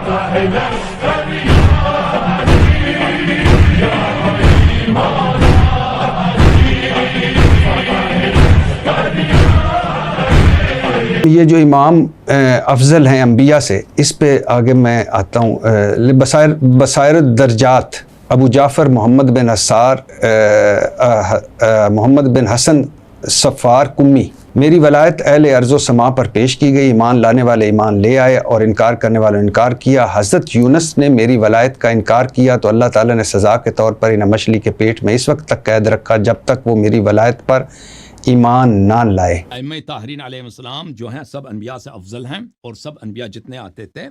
یہ جو امام افضل ہیں انبیاء سے، اس پہ آگے میں آتا ہوں۔ بصائر الدرجات ابو جعفر محمد بن حسار محمد بن حسن صفار کمی: میری ولایت اہل ارض و سما پر پیش کی گئی، ایمان لانے والے ایمان لے آئے اور انکار کرنے والوں نے انکار کیا۔ حضرت یونس نے میری ولایت کا انکار کیا تو اللہ تعالیٰ نے سزا کے طور پر انہیں مچھلی کے پیٹ میں اس وقت تک قید رکھا جب تک وہ میری ولایت پر ایمان نہ لائے۔ ائمہ طاہرین علیہ السلام جو ہیں سب انبیاء سے افضل ہیں، اور سب انبیاء جتنے آتے تھے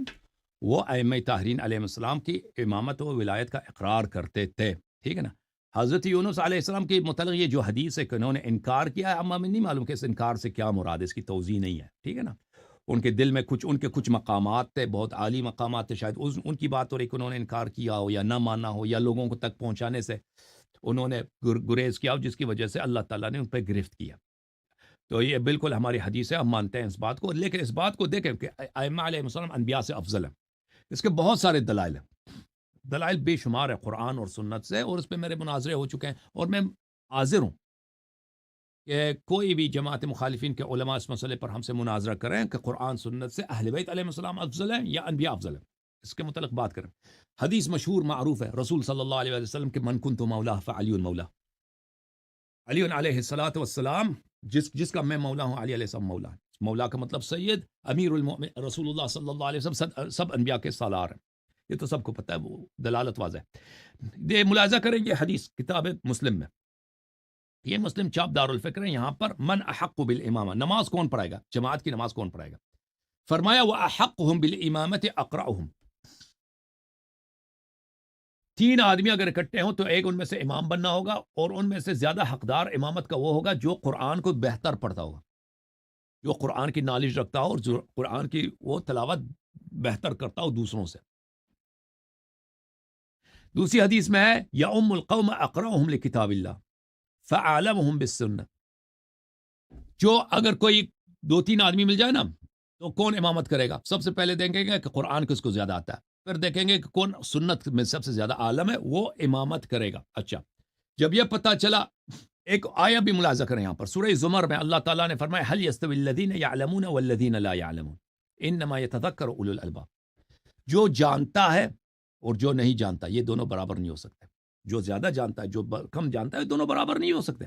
وہ ائمہ طاہرین علیہ السلام کی امامت و ولایت کا اقرار کرتے تھے، ٹھیک ہے نا۔ حضرت یونس علیہ السلام کے متعلق یہ جو حدیث ہے کہ انہوں نے انکار کیا ہے، ہمیں نہیں معلوم کہ اس انکار سے کیا مراد ہے، اس کی توضیح نہیں ہے، ٹھیک ہے نا۔ ان کے دل میں ان کے کچھ مقامات تھے، بہت عالی مقامات تھے، شاید ان کی بات ہو رہی کہ انہوں نے انکار کیا ہو یا نہ مانا ہو، یا لوگوں کو تک پہنچانے سے انہوں نے گریز کیا ہو، جس کی وجہ سے اللہ تعالیٰ نے ان پہ گرفت کیا۔ تو یہ بالکل ہماری حدیث ہے، ہم مانتے ہیں اس بات کو، لیکن اس بات کو دیکھیں کہ ائمہ علیہ السلام انبیاء سے افضل ہیں، اس کے بہت سارے دلائل ہیں، دلائل بے شمار ہے قرآن اور سنت سے، اور اس پہ میرے مناظرے ہو چکے ہیں، اور میں حاضر ہوں کہ کوئی بھی جماعت مخالفین کے علماء اس مسئلے پر ہم سے مناظرہ کریں کہ قرآن سنت سے اہل بیت علیہ السلام افضل ہیں یا انبیاء افضل ہیں، اس کے متعلق بات کریں۔ حدیث مشہور معروف ہے رسول صلی اللہ علیہ وسلم کہ من کنت مولا فعلی مولا، علی علیہ السلام جس کا میں مولا ہوں، علی علیہ السلام مولا ہے۔ مولا کا مطلب سید، امیر المؤمن، رسول اللہ صلی اللہ علیہ وسلم سب انبیاء کے سالار ہیں، یہ تو سب کو پتہ ہے، وہ دلالت واضح ہے۔ یہ ملاحظہ کریں گے حدیث کتاب مسلم میں، یہ مسلم چاپ دار الفکر ہے، یہاں پر من احق بالامامہ، نماز کون پڑھائے گا، جماعت کی نماز کون پڑھائے گا؟ فرمایا واحقهم بالامامۃ اقرأهم، تین آدمی اگر اکٹھے ہوں تو ایک ان میں سے امام بننا ہوگا، اور ان میں سے زیادہ حقدار امامت کا وہ ہوگا جو قرآن کو بہتر پڑھتا ہوگا، جو قرآن کی نالج رکھتا ہو اور جو قرآن کی وہ تلاوت بہتر کرتا ہو دوسروں سے۔ دوسری حدیث میں ہے یؤم القوم اقرأهم لکتاب اللہ فاعلمهم بالسنہ، جو اگر کوئی دو تین آدمی مل جائے نا تو کون امامت کرے گا؟ سب سے پہلے دیکھیں گے کہ قرآن کس کو زیادہ آتا ہے، پھر دیکھیں گے کہ کون سنت میں سب سے زیادہ عالم ہے، وہ امامت کرے گا۔ اچھا، جب یہ پتہ چلا، ایک آیہ بھی ملاحظہ کریں یہاں پر، سورہ زمر میں اللہ تعالیٰ نے فرمایا هل يستوي الذين يعلمون والذين لا يعلمون انما يتذكر اولو الالباب، جو جانتا ہے اور جو نہیں جانتا یہ دونوں برابر نہیں ہو سکتے، جو زیادہ جانتا ہے جو کم جانتا ہے دونوں برابر نہیں ہو سکتے۔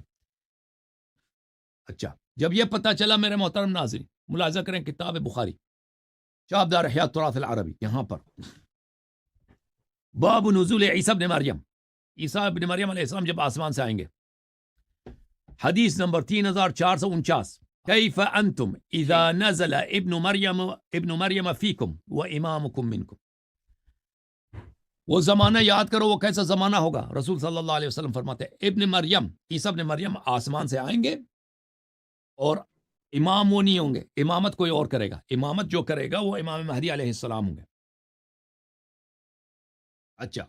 اچھا، جب یہ پتہ چلا میرے محترم ناظرین، ملاحظہ کریں کتاب بخاری چاپ دار احیاء التراث العربی، یہاں پر باب نزول عیسیٰ ابن مریم، عیسیٰ ابن مریم علیہ السلام جب آسمان سے آئیں گے، حدیث نمبر 3449، کیف انتم اذا نزل ابن مریم فیکم و امامکم منکم، وہ زمانہ یاد کرو، وہ کیسا زمانہ ہوگا؟ رسول صلی اللہ علیہ وسلم فرماتے ہیں ابن مریم، عیسیٰ ابن مریم آسمان سے آئیں گے اور امام وہ نہیں ہوں گے، امامت کوئی اور کرے گا، امامت جو کرے گا وہ امام مہدی علیہ السلام ہوں گے۔ اچھا،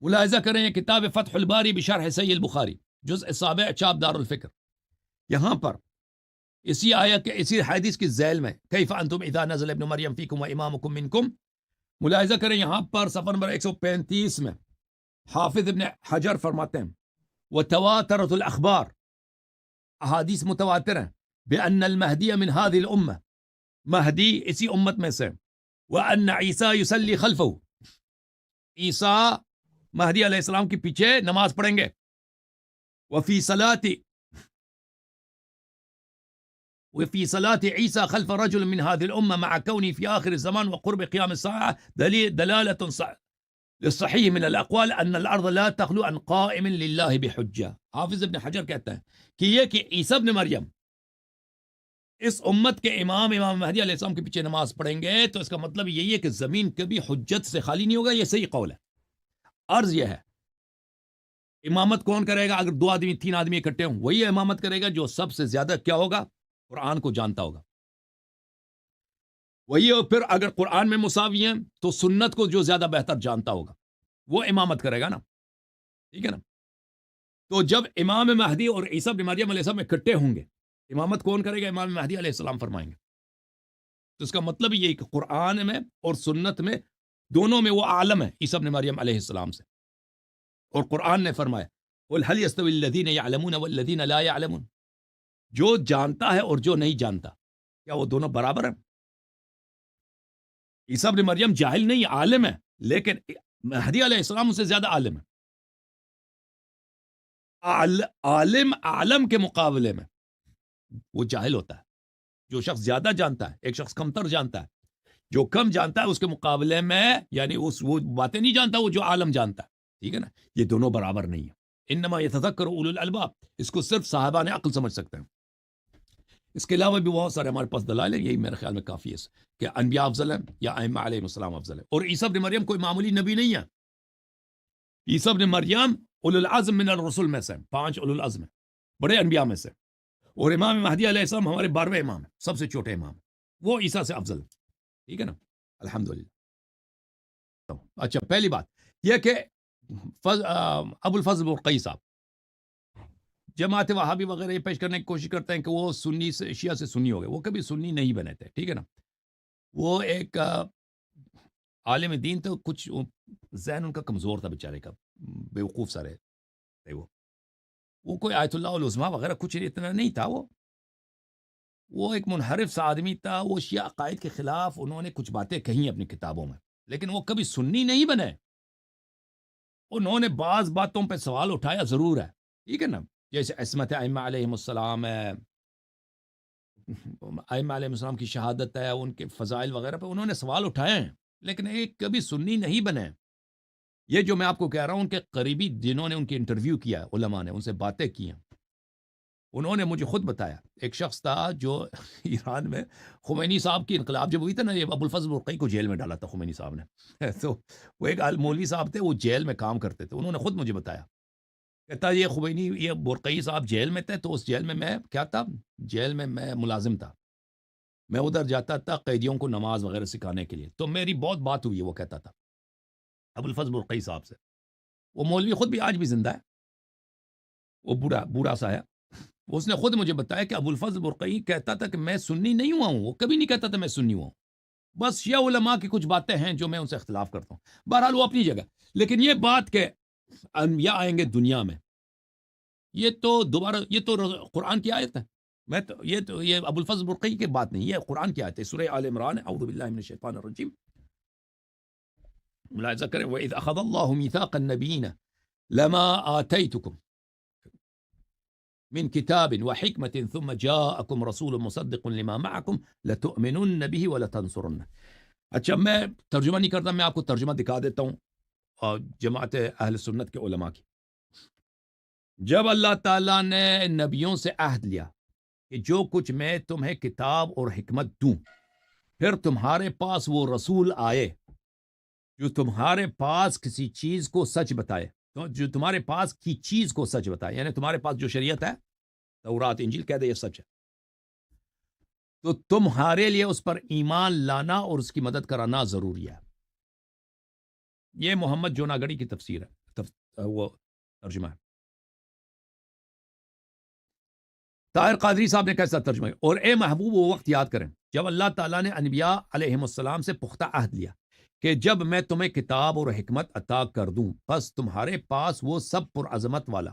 ملاحظہ کریں یہ کتاب فتح الباری بشرح صحیح البخاری جزء 7 چاپ دار الفکر، یہاں پر اسی آیت کے اسی حدیث کی ذیل میں کیف انتم اذا نزل ابن مریم فیکم و امامکم منکم، ملاحظہ کریں یہاں پر صفحہ نمبر 135 میں حافظ ابن حجر فرماتے ہیں وتواترت الاخبار، احادیث متواتر ہیں، بان المہدی من هذه الامہ، مہدی اسی امت میں سے، وان عیسیٰ یصلی خلفہ، عیسیٰ مہدی علیہ السلام کے پیچھے نماز پڑھیں گے، وفی صلاة عیسیٰ خلف رجل من هذه الامہ مع کونی فی آخر الزمان وقرب قیام الساعة دلالة للصحیح من الاقوال ان الارض لا تخلو عن قائم للہ بحجہ۔ حافظ ابن حجر کہتا ہے کہ یہ کہ عیسیٰ ابن مریم اس امت کے امام مہدی علیہ السلام کے پیچھے نماز پڑھیں گے، تو اس کا مطلب یہی ہے کہ زمین کبھی حجت سے خالی نہیں ہوگا، یہ صحیح قول ہے۔ عرض یہ ہے امامت کون کرے گا؟ اگر 2 آدمی 3 آدمی اکٹھے ہوں، وہی امامت کرے گا جو سب سے زیادہ کیا ہوگا؟ قرآن کو جانتا ہوگا، وہی۔ پھر اگر قرآن میں مساوی ہیں تو سنت کو جو زیادہ بہتر جانتا ہوگا وہ امامت کرے گا نا، ٹھیک ہے نا۔ تو جب امام مہدی اور عیسیٰ بن مریم علیہ السلام اکٹھے ہوں گے، امامت کون کرے گا؟ امام مہدی علیہ السلام فرمائیں گے۔ تو اس کا مطلب یہ کہ قرآن میں اور سنت میں دونوں میں وہ عالم ہے عیسیٰ ابن مریم علیہ السلام سے. اور قرآن نے فرمایا قل هل يستوي الذين يعلمون والذين لا يعلمون، جو جانتا ہے اور جو نہیں جانتا کیا وہ دونوں برابر ہیں؟ عیسیٰ ابن مریم جاہل نہیں، عالم ہے، لیکن مہدی علیہ السلام ان سے زیادہ عالم ہے. عالم عالم کے مقابلے میں وہ جاہل ہوتا ہے. جو شخص زیادہ جانتا ہے، ایک شخص کمتر جانتا ہے، جو کم جانتا ہے اس کے مقابلے میں یعنی وہ باتیں نہیں جانتا وہ جو عالم جانتا ہے. ٹھیک ہے نا، یہ دونوں برابر نہیں ہیں. انما یتذکر اولو الالباب، اس کو صرف صاحبان عقل سمجھ سکتے ہیں. اس کے علاوہ بھی بہت سارے ہمارے پاس دلائل ہیں، یہی میرے خیال میں کافی ہے کہ انبیاء افضل ہیں یا ائمہ علیہ السلام افضل ہیں. اور عیسیٰ ابن مریم کوئی معمولی نبی نہیں ہے. عیسیٰ ابن مریم اولو العزم من الرسل میں سے 5 اولو العزم ہیں، بڑے انبیاء میں سے. اور امام مہدی علیہ السلام ہمارے 12ویں امام ہیں، سب سے چھوٹے امام ہیں، وہ عیسیٰ سے افضل. ٹھیک ہے نا، الحمدللہ. اچھا، پہلی بات یہ کہ ابو الفضل برقی صاحب جماعت وہابی وغیرہ یہ پیش کرنے کی کوشش کرتے ہیں کہ وہ سنی سے شیعہ سے سنی ہو گئے. وہ کبھی سنی نہیں بنے تھے. ٹھیک ہے نا، وہ ایک عالم دین تو کچھ ذہن ان کا کمزور تھا بیچارے کا، بیوقوف سارے تھے. وہ کوئی آیت اللہ العظمیٰ وغیرہ کچھ اتنا نہیں تھا. وہ ایک منحرف سا آدمی تھا. وہ شیعہ عقائد کے خلاف انہوں نے کچھ باتیں کہیں اپنی کتابوں میں، لیکن وہ کبھی سنی نہیں بنے. انہوں نے بعض باتوں پہ سوال اٹھایا ضرور ہے. ٹھیک ہے نا، جیسے عصمت ائمہ علیہ السلام ہے، ائمہ علیہ السلام کی شہادت ہے، ان کے فضائل وغیرہ پہ انہوں نے سوال اٹھائے ہیں، لیکن ایک کبھی سنی نہیں بنے. یہ جو میں آپ کو کہہ رہا ہوں، ان کے قریبی جنہوں نے ان کی انٹرویو کیا، علماء نے ان سے باتیں کی ہیں، انہوں نے مجھے خود بتایا. ایک شخص تھا جو ایران میں خمینی صاحب کی انقلاب جب ہوئی تھی نا، یہ ابو الفضل برقی کو جیل میں ڈالا تھا خمینی صاحب نے. تو وہ ایک مولوی صاحب تھے، وہ جیل میں کام کرتے تھے. انہوں نے خود مجھے بتایا، کہتا یہ خمینی یہ برقی صاحب جیل میں تھے، تو اس جیل میں کیا تھا، جیل میں ملازم تھا. میں ادھر جاتا تھا قیدیوں کو نماز وغیرہ سکھانے کے لیے. تو میری بہت بات ہوئی ہے، وہ کہتا تھا ابو الفضل برقی صاحب سے. وہ مولوی خود بھی آج بھی زندہ ہے، وہ بوڑھا سا ہے. اس نے خود مجھے بتایا کہ ابو الفضل برقی کہتا تھا کہ میں سنی نہیں ہوا ہوں. وہ کبھی نہیں کہتا تھا میں سنی ہوا ہوں، بس شیعہ علماء کی کچھ باتیں ہیں جو میں ان سے اختلاف کرتا ہوں. بہرحال وہ اپنی جگہ. لیکن یہ بات کہ انبیاء آئیں گے دنیا میں، یہ تو دوبارہ یہ تو قرآن کی آیت ہے. یہ ابو الفضل برقی کی بات نہیں، یہ قرآن کی آیت ہے. سورہ آل عمران، اعوذ باللہ من الشیطان الرجیم. ملاحظہ کریں، وَإِذْ أَخَذَ اللَّهُ مِيثَاقَ النَّبِيِّينَ لَمَا آتَيْتُكُمْ من كتاب وحكمة ثم جاءكم رسول مصدق لما معكم لتؤمنن به ولتنصرنه. اچھا، میں ترجمہ نہیں کرتا، میں آپ کو ترجمہ دکھا دیتا ہوں جماعت اہل سنت کے علماء کی. جب اللہ تعالیٰ نے نبیوں سے عہد لیا کہ جو کچھ میں تمہیں کتاب اور حکمت دوں، پھر تمہارے پاس وہ رسول آئے جو تمہارے پاس کسی چیز کو سچ بتائے، جو تمہارے پاس کی چیز کو سچ بتائے، یعنی تمہارے پاس جو شریعت ہے، تورات انجیل، کہہ دے یہ سچ ہے، تو تمہارے لیے اس پر ایمان لانا اور اس کی مدد کرانا ضروری ہے. یہ محمد جوناگڑی کی تفسیر ہے، وہ ترجمہ ہے. طاہر قادری صاحب نے کیسا ترجمہ ہے؟ اور اے محبوب، وہ وقت یاد کریں جب اللہ تعالیٰ نے انبیاء علیہ السلام سے پختہ عہد لیا کہ جب میں تمہیں کتاب اور حکمت عطا کر دوں، پس تمہارے پاس وہ سب پر عظمت والا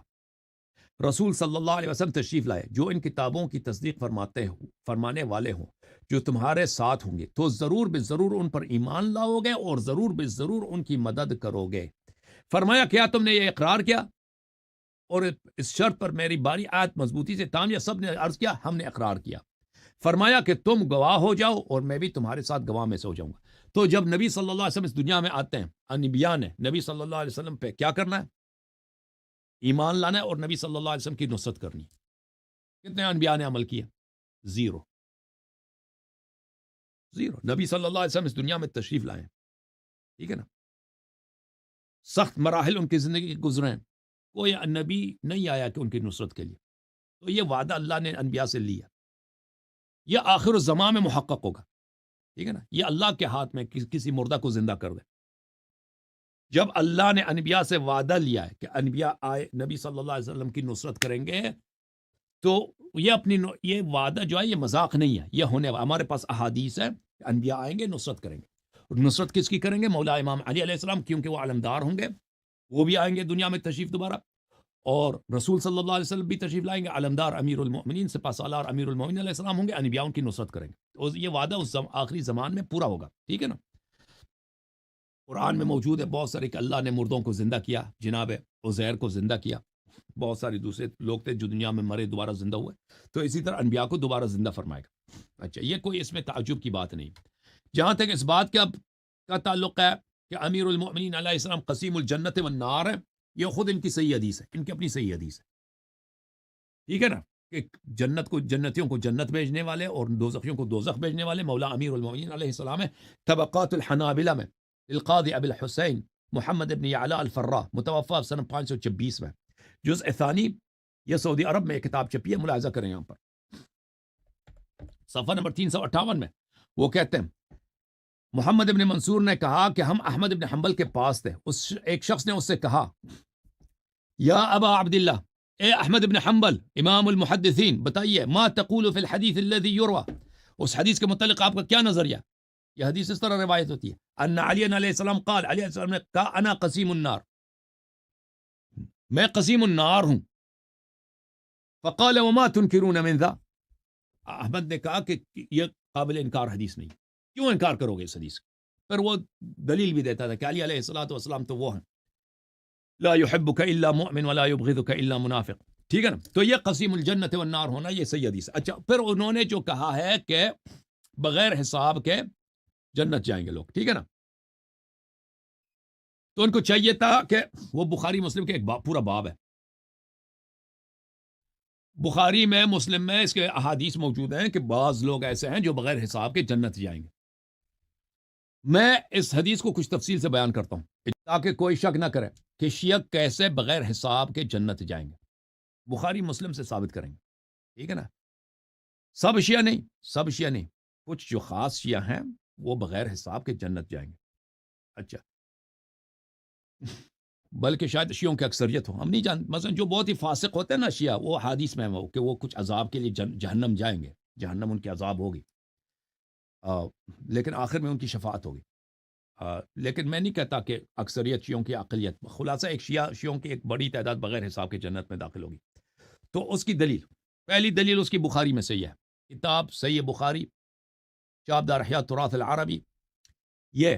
رسول صلی اللہ علیہ وسلم تشریف لائے جو ان کتابوں کی تصدیق فرمانے والے ہوں، جو تمہارے ساتھ ہوں گے، تو ضرور بے ضرور ان پر ایمان لاؤ گے اور ضرور بے ضرور ان کی مدد کرو گے. فرمایا کیا تم نے یہ اقرار کیا؟ اور اس شرط پر میری باری آیت مضبوطی سے تام. یا سب نے عرض کیا ہم نے اقرار کیا. فرمایا کہ تم گواہ ہو جاؤ اور میں بھی تمہارے ساتھ گواہ میں سے ہو جاؤں گا. تو جب نبی صلی اللہ علیہ وسلم اس دنیا میں آتے ہیں، انبیاء نے نبی صلی اللہ علیہ وسلم پہ کیا کرنا ہے؟ ایمان لانا ہے اور نبی صلی اللہ علیہ وسلم کی نصرت کرنی. کتنے انبیاء نے عمل کیا؟ زیرو. نبی صلی اللہ علیہ وسلم اس دنیا میں تشریف لائے، ٹھیک ہے نا، سخت مراحل ان کی زندگی گزرے ہیں، کوئی نبی نہیں آیا کہ ان کی نصرت کے لیے. تو یہ وعدہ اللہ نے انبیاء سے لیا، یہ آخر الزمان میں محقق ہوگا، ٹھیک ہے نا. یہ اللہ کے ہاتھ میں کسی مردہ کو زندہ کر دے. جب اللہ نے انبیاء سے وعدہ لیا ہے کہ انبیاء آئے نبی صلی اللہ علیہ وسلم کی نصرت کریں گے، تو یہ وعدہ جو ہے یہ مذاق نہیں ہے، یہ ہونے والا. ہمارے پاس احادیث ہے انبیاء آئیں گے نصرت کریں گے. اور نصرت کس کی کریں گے؟ مولا امام علی علیہ السلام، کیونکہ وہ علمدار ہوں گے، وہ بھی آئیں گے دنیا میں تشریف دوبارہ. اور رسول صلی اللہ علیہ وسلم بھی تشریف لائیں گے، علمدار امیر المؤمنین سپہ سالار امیر المؤمنین علیہ السلام ہوں گے، انبیاء ان کی نصرت کریں گے. اور یہ وعدہ اس آخری زمان میں پورا ہوگا. ٹھیک ہے نا. قرآن میں موجود ہے بہت سارے کہ اللہ نے مردوں کو زندہ کیا، جناب عزیر کو زندہ کیا، بہت سارے دوسرے لوگ تھے جو دنیا میں مرے دوبارہ زندہ ہوئے. تو اسی طرح انبیاء کو دوبارہ زندہ فرمائے گا. اچھا، یہ کوئی اس میں تعجب کی بات نہیں. جہاں تک اس بات کا تعلق ہے کہ امیر المؤمنین علیہ السلام قسیم الجنت والنار ہے، یہ خود ان کی صحیح حدیث ہے، ان کی اپنی صحیح حدیث ہے. ٹھیک ہے نا، کہ جنتیوں کو جنت بھیجنے والے اور دوزخیوں کو دوزخ بھیجنے والے مولا امیر المؤمنین علیہ السلام ہے. طبقات الحنابلہ میں القاضی ابی الحسین محمد ابن یعلا الفراء متوفا سن 526 میں، جزء ثانی، یہ سعودی عرب میں ایک کتاب چھپی ہے، ملاحظہ کریں یہاں پر صفحہ نمبر 358 میں. وہ کہتے ہیں محمد ابن منصور نے کہا کہ ہم احمد ابن حنبل کے پاس تھے. ایک شخص نے اس سے کہا، یا ابا عبداللہ، اے احمد ابن حنبل امام المحدثین، بتائیے ما تقول فی الحدیث الذی یروى، اس حدیث کے متعلق آپ کا کیا نظریہ؟ یہ حدیث اس طرح روایت ہوتی ہے، ان علی علیہ السلام قال، علیہ السلام نے کہا انا قسیم النار، میں قسیم النار ہوں. فقال وما تنکرون من ذا، احمد نے کہا کہ یہ قابل انکار حدیث نہیں، کیوں انکار کرو گے اس حدیث کا؟ پر وہ دلیل بھی دیتا تھا کہ علی علیہ السلام تو وہ ہیں، لا يحبك الا مؤمن ولا يبغضك الا منافق. ٹھیک ہے نا. تو یہ قسیم الجنت والنار ہونا یہ صحیح حدیث ہے. اچھا، پھر انہوں نے جو کہا ہے کہ بغیر حساب کے جنت جائیں گے لوگ. ٹھیک ہے نا. تو ان کو چاہیے تھا کہ وہ بخاری مسلم کے ایک پورا باب ہے، بخاری میں مسلم میں اس کے احادیث موجود ہیں کہ بعض لوگ ایسے ہیں جو بغیر حساب کے جنت جائیں گے. میں اس حدیث کو کچھ تفصیل سے بیان کرتا ہوں تاکہ کوئی شک نہ کرے کہ شیعہ کیسے بغیر حساب کے جنت جائیں گے. بخاری مسلم سے ثابت کریں گے. ٹھیک ہے نا. سب شیعہ نہیں، کچھ جو خاص شیعہ ہیں وہ بغیر حساب کے جنت جائیں گے. اچھا، بلکہ شاید شیعوں کی اکثریت ہو، ہم نہیں جانتے. مثلا جو بہت ہی فاسق ہوتے ہیں نا شیعہ، وہ حدیث میں ہو کہ وہ کچھ عذاب کے لیے جہنم جائیں گے، جہنم ان کی عذاب ہوگی، لیکن آخر میں ان کی شفاعت ہوگی. لیکن میں نہیں کہتا کہ اکثریت شیعوں کی اقلیت. خلاصہ ایک شیعوں کی ایک بڑی تعداد بغیر حساب کے جنت میں داخل ہوگی. تو اس کی دلیل، پہلی دلیل اس کی بخاری میں صحیح ہے. کتاب صحیح بخاری، چابدار احیاء تراث العربی، یہ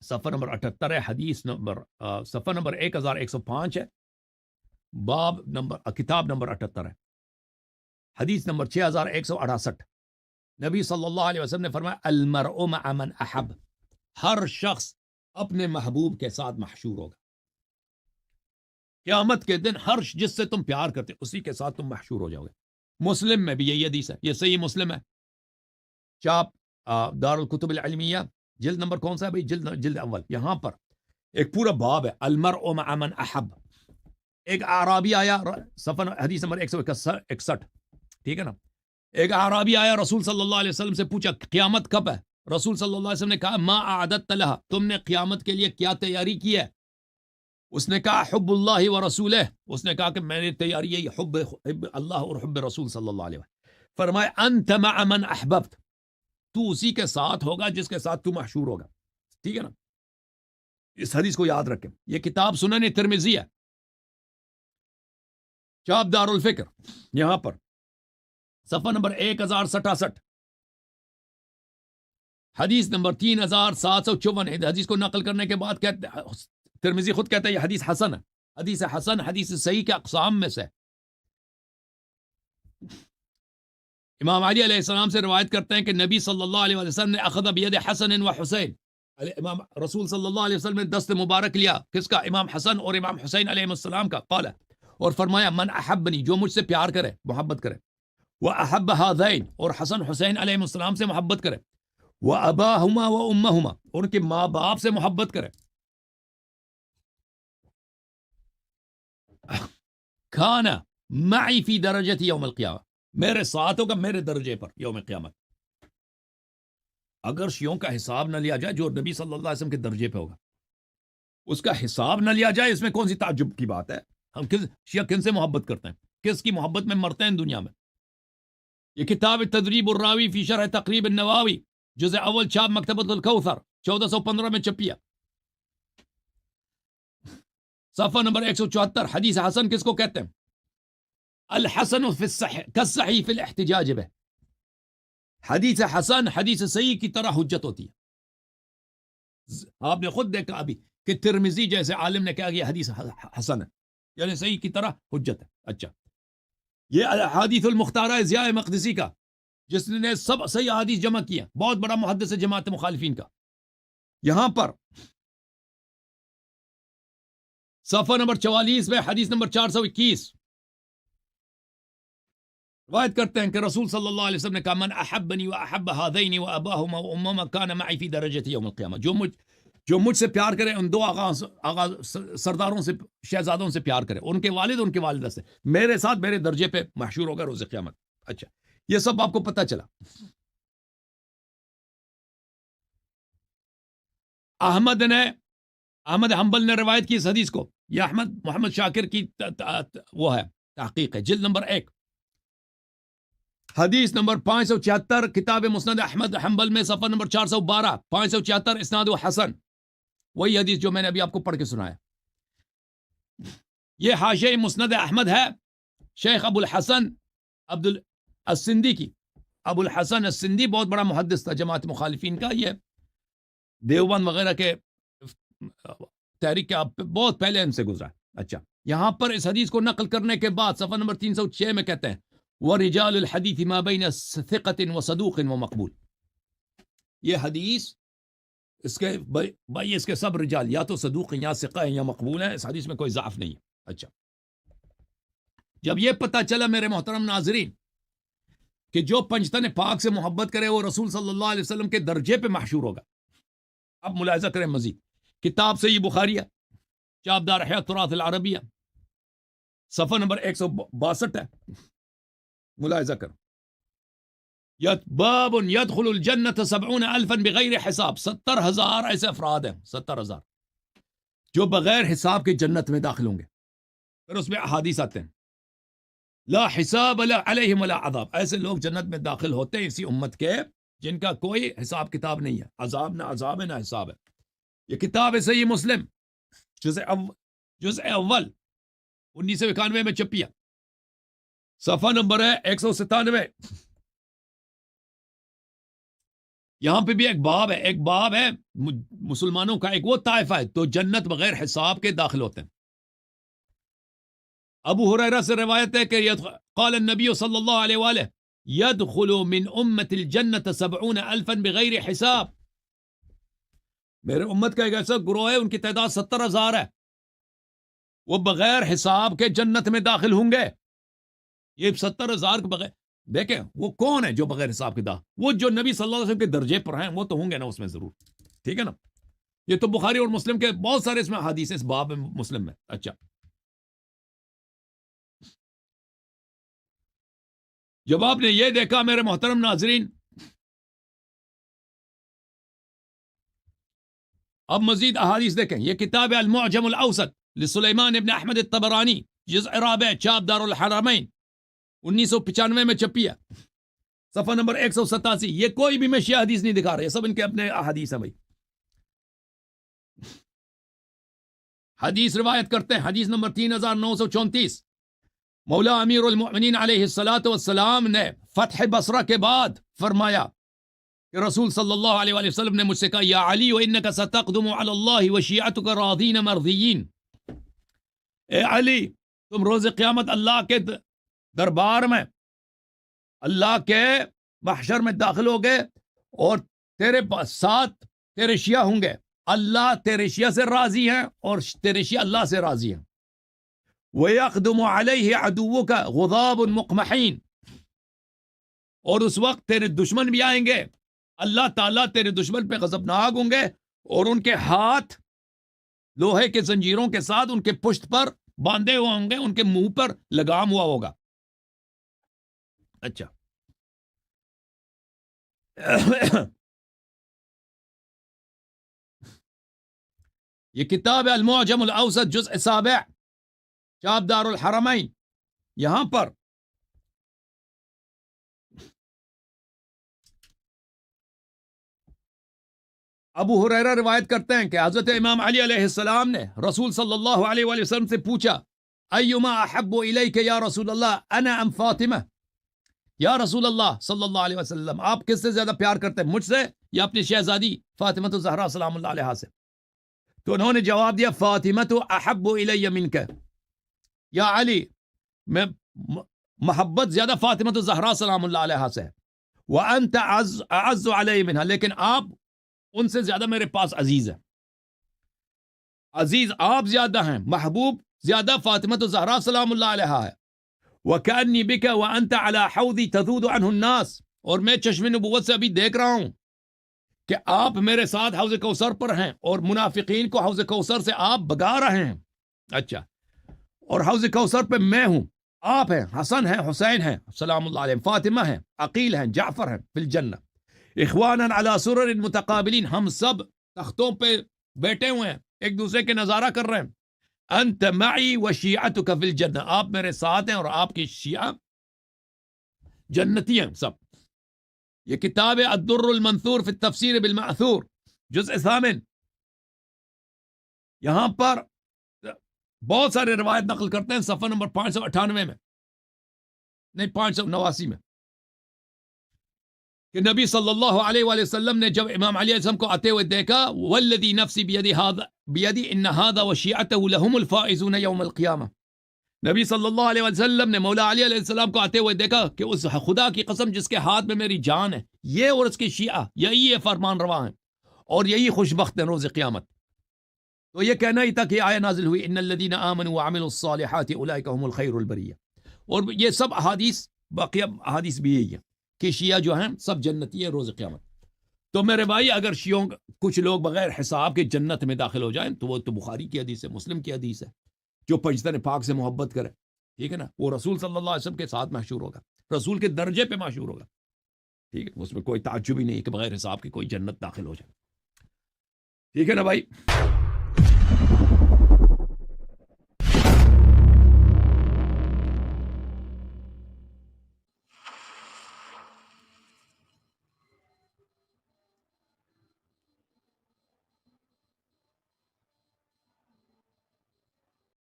صفحہ نمبر 78 ہے، حدیث نمبر صفحہ نمبر 1105 ہے، باب نمبر کتاب نمبر 78 ہے، حدیث نمبر 6168. نبی صلی اللہ علیہ وسلم نے فرمایا المرء مع من احب، ہر شخص اپنے محبوب کے ساتھ محشور ہوگا. قیامت کے دن ہر جس سے تم پیار کرتے اسی کے ساتھ تم محشور ہو جاؤ گے. مسلم میں بھی یہی حدیث ہے، یہ صحیح مسلم ہے، چاپ دار الکتب العلمیہ، جلد نمبر کون سا ہے بھائی؟ جلد اول. یہاں پر ایک پورا باب ہے المرء مع من احب. ایک اعرابی آیا، صفحہ حدیث نمبر 161. ٹھیک ہے نا. ایک اعرابی آیا، رسول صلی اللہ علیہ وسلم سے پوچھا قیامت کب ہے؟ رسول صلی اللہ علیہ وسلم نے کہا ما اعددت لها، تم نے قیامت کے لیے کیا تیاری کی ہے؟ اس نے کہا حب اللہ و رسولہ، اس نے کہا کہ میں نے تیاری یہی حب اللہ اور حب رسول صلی اللہ علیہ وسلم. فرمایا انت مع من احببت، تو اسی کے ساتھ ہوگا جس کے ساتھ تو محشور ہوگا. ٹھیک ہے نا. اس حدیث کو یاد رکھیں. یہ کتاب سنن ترمذی ہے، چاپ دار الفکر، یہاں پر صفحہ نمبر 1067، حدیث نمبر 3754. حدیث کو نقل کرنے کے بعد کہتے ترمذی خود کہتا ہے یہ حدیث حسن ہے. حدیث حسن حدیث صحیح کے اقسام میں سے. امام علی علیہ السلام سے روایت کرتے ہیں کہ نبی صلی اللہ علیہ وسلم نے اخذ بید حسن و حسین، امام رسول صلی اللہ علیہ وسلم نے دست مبارک لیا کس کا؟ امام حسن اور امام حسین علیہ السلام کا. قال، اور فرمایا من احبنی، جو مجھ سے پیار کرے، محبت کرے، واحب هذین، اور حسن حسین علیہ السلام سے محبت کرے، واباہما وامہما، اور ان کے ماں باپ سے محبت کرے، کھانا معی فی درجت یوم القیامہ، میرے ساتھ ہوگا میرے درجے پر یوم قیامت. اگر شیعوں کا حساب نہ لیا جائے جو نبی صلی اللہ علیہ وسلم کے درجے پہ ہوگا، اس کا حساب نہ لیا جائے، اس میں کون سی تعجب کی بات ہے؟ ہم شیعہ کن سے محبت کرتے ہیں، کس کی محبت میں مرتے ہیں دنیا میں؟ یہ کتاب تدریب الراوی فی شرح تقریب النواوی، جزء اول چھاپ مکتبۃ الکوثر 1415 میں چھپی ہے. صفحہ نمبر 174. حدیث حسن کس کو کہتے ہیں؟ الحسن فی الصحیح کالصحیح فی الاحتجاج بہ. حدیث حسن حدیث صحیح کی طرح حجت ہوتی ہے. آپ نے خود دیکھا ابھی کہ ترمذی جیسے عالم نے کہا کہ یہ حدیث حسن ہے، یعنی صحیح کی طرح حجت ہے. اچھا، یہ حدیث المختارہ ضیاء مقدسی کا، جس نے سب صحیح حدیث جمع کیا، بہت بڑا محدث ہے جماعت مخالفین کا. یہاں پر صفحہ نمبر 44 میں حدیث نمبر 421 روایت کرتے ہیں کہ رسول صلی اللہ علیہ وسلم نے کہا من احبنی واحب هذین واباهما وامهما كان معي في درجتي يوم القیامہ. جو مجھ سے پیار کرے، ان دو آغا سرداروں سے، شہزادوں سے پیار کرے، ان کے والد ان کے والدہ سے، میرے ساتھ میرے درجے پہ محشور ہوگا روز قیامت. اچھا، یہ سب آپ کو پتہ چلا. احمد حنبل نے روایت کی اس حدیث کو. یہ احمد محمد شاکر کی وہ ہے تحقیق ہے، جلد نمبر 1 حدیث نمبر 576 کتاب مسند احمد حنبل میں صفحہ نمبر 412 576 اسناد و حسن. وہی حدیث جو میں نے ابھی آپ کو پڑھ کے سنایا. یہ حاشیہ مسند احمد ہے شیخ ابو الحسن عبد السندی کی. ابو الحسن السندی بہت بڑا محدث تھا جماعت مخالفین کا. یہ دیوبند وغیرہ کے تحریک کے بہت پہلے ان سے گزرا. اچھا، یہاں پر اس حدیث کو نقل کرنے کے بعد صفحہ نمبر 306 میں کہتے ہیں وَرِجَالُ الْحَدِيثِ مَا بَيْنَ ثِقَةٍ وَصَدُوقٍ وَمَقْبُولٍ. یہ حدیث اس کے سب رجال یا تو صدوق ہیں یا ثقہ ہیں یا مقبول ہیں. اس حدیث میں کوئی ضعف نہیں ہے. اچھا، جب یہ پتہ چلا میرے محترم ناظرین کہ جو پنجتن پاک سے محبت کرے وہ رسول صلی اللہ علیہ وسلم کے درجے پہ محشور ہوگا. اب ملاحظہ کریں مزید. کتاب صحیح بخاری ہے، چاپ دار احیاء التراث العربیہ، صفحہ نمبر 162 ہے. ملاحظہ کرو. باب يدخل الجنة 70,000 بغیر حساب. 70,000 ایسے افراد ہیں، 70,000 جو بغیر حساب کے جنت میں داخل ہوں گے. پھر اس میں احادیث آتے ہیں لا حساب لا علیہم ولا عذاب. ایسے لوگ جنت میں داخل ہوتے ہیں اسی امت کے جن کا کوئی حساب کتاب نہیں ہے. عذاب نہ عذاب ہے نہ حساب ہے. یہ کتاب ہے صحیح مسلم جزء اول 1991 میں چھپیا. صفحہ نمبر ہے 197. یہاں پہ بھی ایک باب ہے مسلمانوں کا. ایک وہ طائفہ ہے تو جنت بغیر حساب کے داخل ہوتے ہیں. ابو ہریرہ سے روایت ہے کہ قال النبی صلی اللہ علیہ وآلہ يدخل من امت الجنت 70,000 بغیر حساب. میرے امت کا ایک ایسا گروہ ہے ان کی تعداد 70,000 ہے، وہ بغیر حساب کے جنت میں داخل ہوں گے. یہ 70,000 کے بغیر، دیکھیں وہ کون ہے جو بغیر حساب کے وہ جو نبی صلی اللہ علیہ وسلم کے درجے پر ہیں وہ تو ہوں گے نا اس میں ضرور. ٹھیک ہے نا. یہ تو بخاری اور مسلم کے بہت سارے اس میں حدیث ہیں اس باب میں مسلم میں. اچھا، جب آپ نے یہ دیکھا میرے محترم ناظرین، اب مزید احادیث دیکھیں. یہ کتاب ہے المعجم الاوسط لسلیمان ابن احمد الطبرانی، جزء رابع، چاپ دار الحرمین، 1995 میں چھپی ہے. صفحہ نمبر 187. یہ کوئی بھی میں شیعہ حدیث نہیں دکھا رہا، یہ سب ان کے اپنے احادیث ہیں بھائی. حدیث روایت کرتے ہیں حدیث نمبر 3934. مولا امیر المؤمنین علیہ الصلاۃ والسلام نے فتح بصرہ کے بعد فرمایا کہ رسول صلی اللہ علیہ وآلہ وسلم نے مجھ سے کہا یا علی وانک ستقدم علی اللہ وشیعتک راضین مرضیین. اے علی، تم روز قیامت اللہ کے دربار میں، اللہ کے محشر میں داخل ہوگے اور تیرے ساتھ تیرے شیعہ ہوں گے. اللہ تیرے شیعہ سے راضی ہیں اور تیرے شیعہ اللہ سے راضی ہیں. وَيَقْدُمُ عَلَيْهِ عَدُوُّكَ غُضَابٌ مُقْمَحِينٌ. اور اس وقت تیرے دشمن بھی آئیں گے، اللہ تعالیٰ تیرے دشمن پہ غضبناک ہوں گے اور ان کے ہاتھ لوہے کے زنجیروں کے ساتھ ان کے پشت پر باندھے ہوئے ہوں گے، ان کے منہ پر لگام ہوا ہوگا. اچھا، یہ کتاب ہے المعجم الاوسط جزء سابع، چاپ دار الحرمین. یہاں پر ابو ہریرہ روایت کرتے ہیں کہ حضرت امام علی علیہ السلام نے رسول صلی اللہ علیہ وآلہ وسلم سے پوچھا ایما احب الیک یا رسول اللہ انا ام فاطمہ، یا رسول اللہ صلی اللہ علیہ وسلم آپ کس سے زیادہ پیار کرتے ہیں، مجھ سے یا اپنی شہزادی فاطمہ الزہرا سلام اللہ علیہا سے؟ تو انہوں نے جواب دیا فاطمہ احب الی منک، یا علی میں محبت زیادہ فاطمہ الزہرا سلام اللہ علیہا سے ہے، وانت اعز علی منها، لیکن آپ ان سے زیادہ میرے پاس عزیز ہے، عزیز آپ زیادہ ہیں، محبوب زیادہ فاطمہ الزہرا سلام اللہ علیہا ہے۔ وَكَأَنِّي بِكَ وَأَنْتَ عَلَى حَوْضِ تَذُودُ عَنْهُ النَّاسِ، اور میں چشم نبوت سے ابھی دیکھ رہا ہوں کہ آپ میرے ساتھ حوض کوثر پر ہیں اور منافقین کو حوض کوثر سے آپ بگا رہے ہیں۔ اچھا، اور حوض کوثر پہ میں ہوں، آپ ہیں، حسن ہیں، حسین ہیں سلام اللہ علیہ، فاطمہ ہیں، عقیل ہیں، جعفر ہیں فی الجنہ، اخوانا علی سرر متقابلین، ہم سب تختوں پہ بیٹھے ہوئے ہیں، ایک دوسرے کے نظارہ کر رہے ہیں۔ انت معی و شیعتک فی الجنہ، آپ میرے ساتھ ہیں اور آپ کی شیعہ جنتی ہیں سب۔ یہ کتاب الدر المنثور فی التفسیر بالمأثور جزء 8، یہاں پر بہت سارے روایت نقل کرتے ہیں، صفحہ نمبر 598 میں، نہیں 589 میں، کہ نبی صلی اللہ علیہ وآلہ وسلم نے جب امام علیہ السلام کو آتے ہوئے دیکھا، والذی نفسی بیدی ان ھذا وشیعتہ لہم الفائزون یوم القیامہ، نبی صلی اللہ علیہ وسلم نے مولا علی علیہ السلام کو آتے ہوئے دیکھا کہ اس خدا کی قسم جس کے ہاتھ میں میری جان ہے، یہ اور اس کی شیعہ یہی یہ فرمان روا ہیں اور یہی خوش بخت ہیں روز قیامت۔ تو یہ کہنا ہی تھا کہ آیہ نازل ہوئی ان الذین آمنوا وعملوا الصالحات اولئک هم الخیر البریہ، اور یہ سب احادیث، باقی احادیث بھی یہی ہے کہ شیعہ جو ہیں سب جنتی ہے روز قیامت۔ تو میرے بھائی اگر شیعوں کچھ لوگ بغیر حساب کے جنت میں داخل ہو جائیں تو وہ تو بخاری کی حدیث ہے، مسلم کی حدیث ہے، جو پنجتن پاک سے محبت کرے، ٹھیک ہے نا، وہ رسول صلی اللہ علیہ وسلم کے ساتھ مشہور ہوگا، رسول کے درجے پہ مشہور ہوگا، ٹھیک ہے، اس میں کوئی تعجب ہی نہیں کہ بغیر حساب کے کوئی جنت داخل ہو جائے، ٹھیک ہے نا بھائی۔